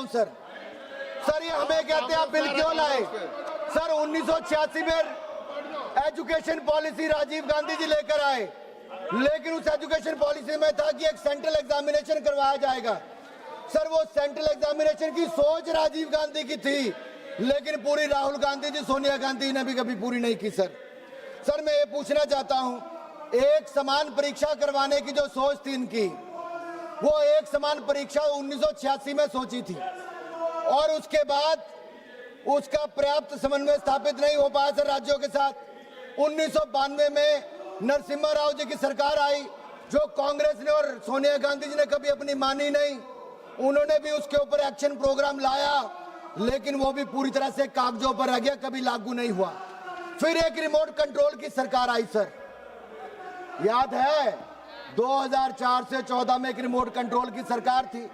Sir. Sir ये हमें कहते हैं आप बिल क्यों लाए? सर 1986 में एजुकेशन पॉलिसी राजीव गांधी जी लेकर आए, लेकिन उस एजुकेशन पॉलिसी में था कि एक सेंट्रल एग्जामिनेशन करवाया जाएगा। सर वो सेंट्रल एग्जामिनेशन की सोच राजीव गांधी की थी, लेकिन पूरी राहुल गांधी जी, सोनिया गांधी ने भी कभी पूरी नहीं की। सर मैं ये पूछना चाहता हूं, एक समान परीक्षा करवाने की जो सोच थी इनकी, वो एक समान परीक्षा 1986 में सोची थी और उसके बाद उसका पर्याप्त समन्वय स्थापित नहीं हो पाया सर राज्यों के साथ। 1992 में नरसिम्हा राव जी की सरकार आई, जो कांग्रेस ने और सोनिया गांधी जी ने कभी अपनी मानी नहीं। उन्होंने भी उसके ऊपर एक्शन प्रोग्राम लाया, लेकिन वो भी पूरी तरह से कागजों पर रह गया, कभी लागू नहीं हुआ। फिर एक रिमोट कंट्रोल की सरकार आई सर, याद है 2004 से 14 में एक रिमोट कंट्रोल की सरकार थी।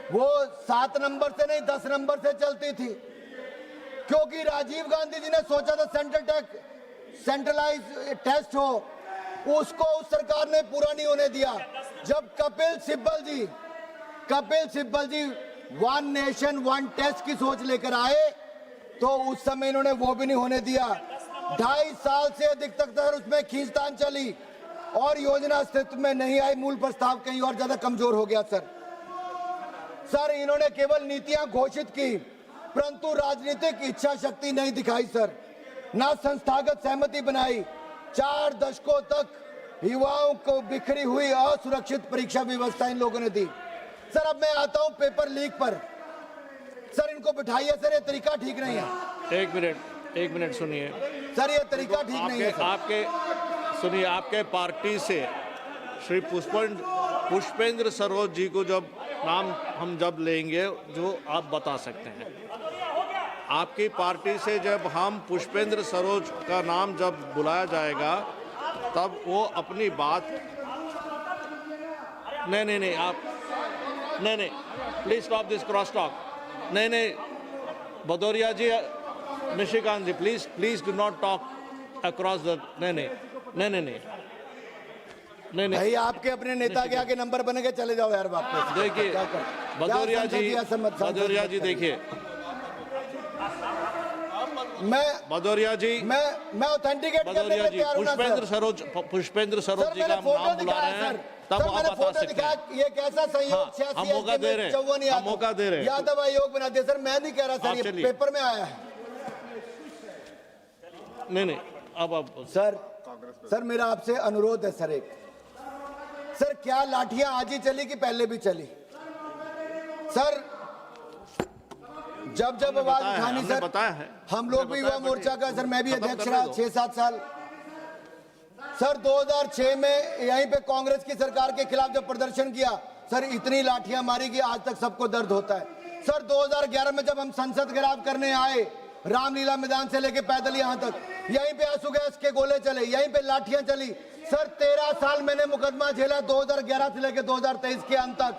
वो 7 नंबर से नहीं 10 नंबर से चलती थी, क्योंकि राजीव गांधी जी ने सोचा था सेंट्रलाइज टेस्ट हो, उसको उस सरकार ने पूरा नहीं होने दिया। जब कपिल सिब्बल जी वन नेशन वन टेस्ट की सोच लेकर आए, तो उस समय इन्होंने वो भी नहीं होने दिया। 2.5 साल से अधिक तक उसमें खींचतान चली और योजना अस्तित्व में नहीं आई। मूल प्रस्ताव कहीं और ज्यादा कमजोर हो गया सर इन्होंने केवल नीतियां घोषित की, परंतु राजनीतिक इच्छा शक्ति नहीं दिखाई सर, ना संस्थागत सहमति बनाई। 4 दशकों तक युवाओं को बिखरी हुई असुरक्षित परीक्षा व्यवस्था इन लोगों ने दी। सर अब मैं आता हूं पेपर लीक पर। सर इनको बिठाइए सर, ये तरीका ठीक नहीं है। एक मिनट सुनिए सर, ये तरीका ठीक नहीं है सर। आपके पार्टी से श्री पुष्पेंद्र सरोज जी को जब नाम हम जब लेंगे, जो आप बता सकते हैं, आपकी पार्टी से जब हम पुष्पेंद्र सरोज का नाम जब बुलाया जाएगा, तब वो अपनी बात नहीं आप नहीं please stop this cross talk. नहीं Bhadauria ji, Nishikant ji, please do not talk across the नहीं भाई, आपके अपने नेता के आगे नंबर बने के चले जाओ यार वापस। देखिए भदौरिया जी देखिए, मैं ऑथेंटिकेट करने के तैयार हूं ना सर। पुष्पेंद्र सरोज जी का नाम बुला रहे हैं, तब आप बता सकते हैं। ये कैसा संयोग, 86 हम मौका दे रहे हैं, यादव आयोग बना दिया सर। मैं नहीं कह रहा सर, ये पेपर में आया है। नहीं अब सर मेरा आपसे अनुरोध है सर, क्या लाठियां आज ही चली कि पहले भी चली? सर जब आवाज उठानी सर, बताया है हम लोग भी युवा मोर्चा का सर, मैं भी अध्यक्ष रहा 6-7 साल। सर 2006 में यहीं पे कांग्रेस की सरकार के खिलाफ जब प्रदर्शन किया सर, इतनी लाठियां मारी कि आज तक सबको दर्द होता है। सर 2011 में जब हम संसद घेराव करने आए, रामलीला मैदान से लेके पैदल यहाँ तक, यहीं पे आंसू गैस के गोले चले, यहीं पे लाठियां चली। सर 13 साल मैंने मुकदमा झेला, 2011 से लेकर 2023 के अंत तक।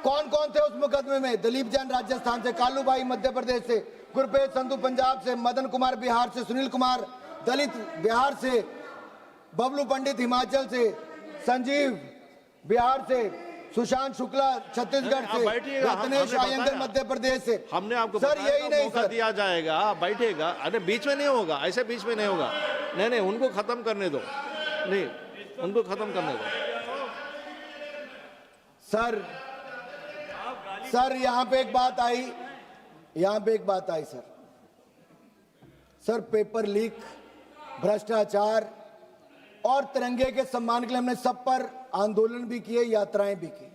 कौन कौन थे उस मुकदमे में? दिलीप जैन राजस्थान से, कालू भाई मध्य प्रदेश से, गुरप्रीत संधू पंजाब से, मदन कुमार बिहार से, सुनील कुमार दलित बिहार से, बबलू पंडित हिमाचल से, संजीव बिहार से, सुशांत शुक्ला छत्तीसगढ़ से, रत्नेश आयंगर मध्य प्रदेश से। हमने आपको सर यही नहीं मौका दिया जाएगा, बैठेगा। अरे बीच में नहीं होगा, ऐसे बीच में नहीं होगा। नहीं उनको खत्म करने दो, उनको खत्म करने दो। सर यहाँ पे एक बात आई सर, पेपर लीक, भ्रष्टाचार और तिरंगे के सम्मान के लिए हमने सब पर आंदोलन भी किए, यात्राएं भी की।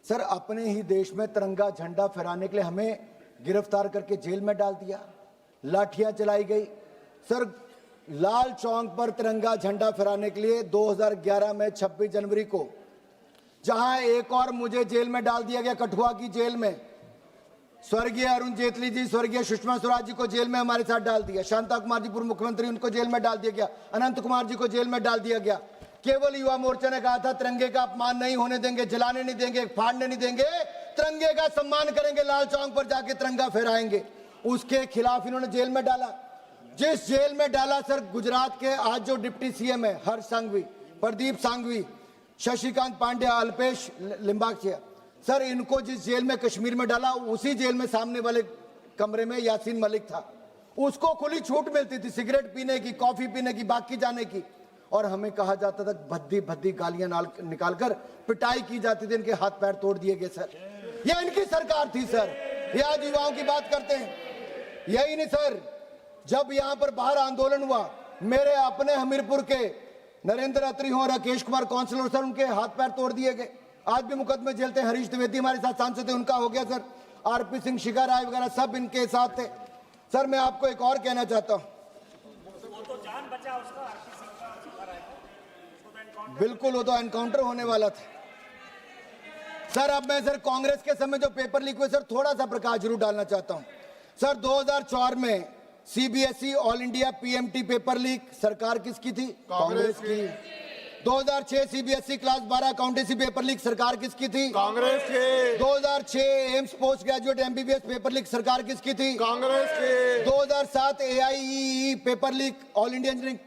सर अपने ही देश में तिरंगा झंडा फहराने के लिए हमें गिरफ्तार करके जेल में डाल दिया, लाठियां चलाई गई। सर लाल चौक पर तिरंगा झंडा फहराने के लिए 2011 में 26 जनवरी को, जहां एक और मुझे जेल में डाल दिया गया, कठुआ की जेल में। स्वर्गीय अरुण जेटली जी, स्वर्गीय सुषमा स्वराज जी को जेल में हमारे साथ डाल दिया, शांता कुमार जी पूर्व मुख्यमंत्री, उनको जेल में डाल दिया गया, अनंत कुमार जी को जेल में डाल दिया गया। केवल युवा मोर्चा ने कहा था तिरंगे का अपमान नहीं होने देंगे, जलाने नहीं देंगे, फाड़ने नहीं देंगे, तिरंगे का सम्मान करेंगे, लाल चौक पर जाके तिरंगा फहराएंगे। उसके खिलाफ इन्होंने जेल में डाला। जिस जेल में डाला सर, गुजरात के आज जो डिप्टी सीएम है, हर्ष संघवी, प्रदीप सांघवी, शशिकांत पांडे, अल्पेश लिंबाचिया, सर इनको जिस जेल में कश्मीर में डाला, उसी जेल में सामने वाले कमरे में यासीन मलिक था। उसको खुली छूट मिलती थी सिगरेट पीने की, कॉफी पीने की, बाकी जाने की, और हमें कहा जाता था भद्दी भद्दी गालियां निकालकर पिटाई की जाती थी, इनके हाथ पैर तोड़ दिए गए सर। यह इनकी सरकार थी सर। ये आज युवाओं की बात करते हैं। यही नहीं सर, जब यहां पर बाहर आंदोलन हुआ, मेरे अपने हमीरपुर के नरेंद्र अत्री हो, राकेश कुमार काउंसिलर सर, उनके हाथ पैर तोड़ दिए गए। आज भी मुकदमे झेलते हैं। हरीश द्विवेदी हमारे साथ सांसद थे, उनका हो गया सर। आरपी सिंह, शिखा राय वगैरह सब इनके साथ थे। सर मैं आपको एक और कहना चाहता हूं, बिल्कुल वो तो एनकाउंटर होने वाला था सर। अब मैं सर कांग्रेस के समय जो पेपर लीक हुए सर, थोड़ा सा प्रकाश जरूर डालना चाहता हूं सर। 2004 में CBSE all India PMT paper leak सरकार किसकी थी? कांग्रेस की। 2006 CBSE class 12 accountancy paper leak सरकार किसकी थी? कांग्रेस की। 2006 AIIMS post graduate MBBS paper leak सरकार किसकी थी? कांग्रेस की। 2007 AIEEE paper leak all India engineering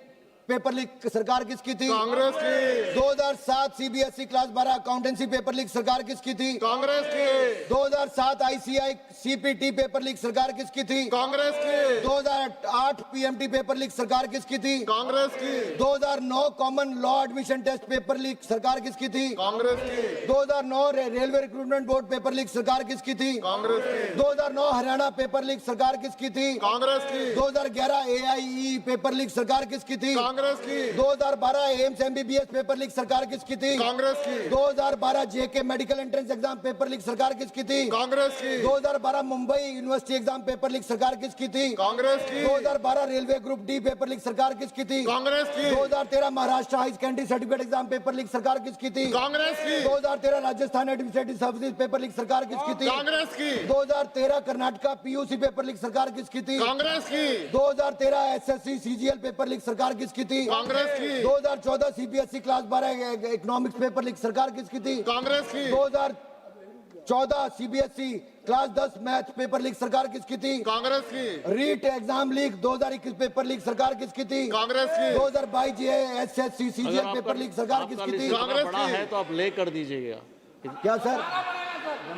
paper leak सरकार किसकी थी? कांग्रेस की। 2007 CBSE class 12 accountancy paper leak सरकार किसकी थी? कांग्रेस की। 2007 आईसीआई सीपीटी पेपर लीक सरकार किसकी थी? कांग्रेस की। 2008 पीएमटी पेपर लीक सरकार किसकी थी? कांग्रेस की। 2009 common law admission test paper leak सरकार किसकी थी? कांग्रेस की। 2009 railway recruitment board paper leak सरकार किसकी थी? कांग्रेस की। 2009 हरियाणा पेपर लीक सरकार किसकी थी? कांग्रेस की। 2011 एआईई पेपर लीक सरकार किसकी थी? कांग्रेस की। 2012 एम्स एमबीबीएस पेपर लीक सरकार किसकी थी? कांग्रेस की। 2012 JK medical entrance exam paper leak सरकार किसकी थी? कांग्रेस की। 2012 Mumbai university exam paper leak सरकार किसकी थी? कांग्रेस की। 2012 railway group D paper leak सरकार किसकी थी? कांग्रेस की। 2013 Maharashtra high secondary certificate exam paper leak सरकार किसकी थी? कांग्रेस की। 2013 Rajasthan administrative services paper leak सरकार किसकी थी? कांग्रेस की। 2013 कर्नाटका पीयूसी पेपर लीक सरकार किसकी थी? कांग्रेस की। 2013 एसएससी सीजीएल पेपर लीक सरकार किसकी थी? कांग्रेस की। 2014 CBSE class 12 economics paper leak सरकार किसकी थी? कांग्रेस की। 2014 CBSE class 10 math paper leak सरकार किसकी थी? कांग्रेस की। REET exam leak 2021 paper leak सरकार किसकी थी? कांग्रेस की। 2022 जेएसएससी सीजीएल पेपर लीक सरकार किसकी थी? कांग्रेस की है तो आप ले कर दीजिएगा। क्या सर?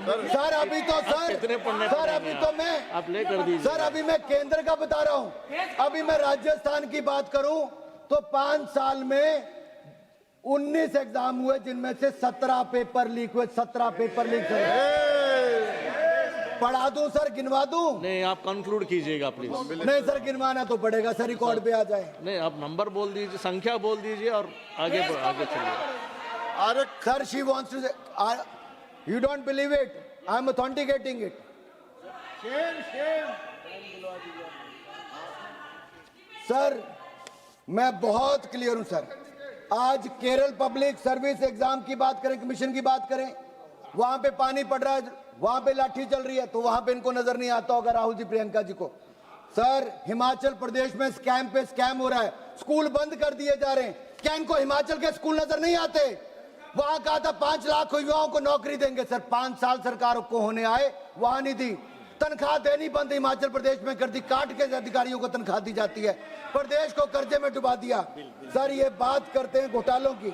सर अभी तो सर अभी तो मैं आप ले कर दीजिए सर, अभी मैं केंद्र का बता रहा हूं। अभी मैं राजस्थान की बात करूं तो 5 साल में 19 एग्जाम हुए, जिनमें से 17 पेपर लीक हुए। 17 पेपर लीक हुए। पढ़ा दूं सर, गिनवा दूं? नहीं, आप कंक्लूड कीजिएगा प्लीज। नहीं सर, गिनवाना तो पड़ेगा सर, रिकॉर्ड पे आ जाए। नहीं, आप नंबर बोल दीजिए, संख्या बोल दीजिए और आगे चलिए। अरे sir, she wants to, you don't believe it, I am authenticating it. Sir मैं बहुत क्लियर हूं सर। आज केरल पब्लिक सर्विस एग्जाम की बात करें, कमीशन की बात करें, वहां पे पानी पड़ रहा है, वहां पे लाठी चल रही है, तो वहां पे इनको नजर नहीं आता होगा राहुल जी, प्रियंका जी को। सर हिमाचल प्रदेश में स्कैम पे स्कैम हो रहा है, स्कूल बंद कर दिए जा रहे हैं। क्या इनको हिमाचल के स्कूल नजर नहीं आते? वहां कहा था 5 लाख युवाओं को नौकरी देंगे सर, 5 साल सरकार को होने आए, वहां नहीं दी। तनख्वाह देनी बंद हिमाचल प्रदेश में कर दी, काट के अधिकारियों को तनख्वाह दी जाती है। प्रदेश को कर्जे में डुबा दिया। सर ये बात करते हैं घोटालों की,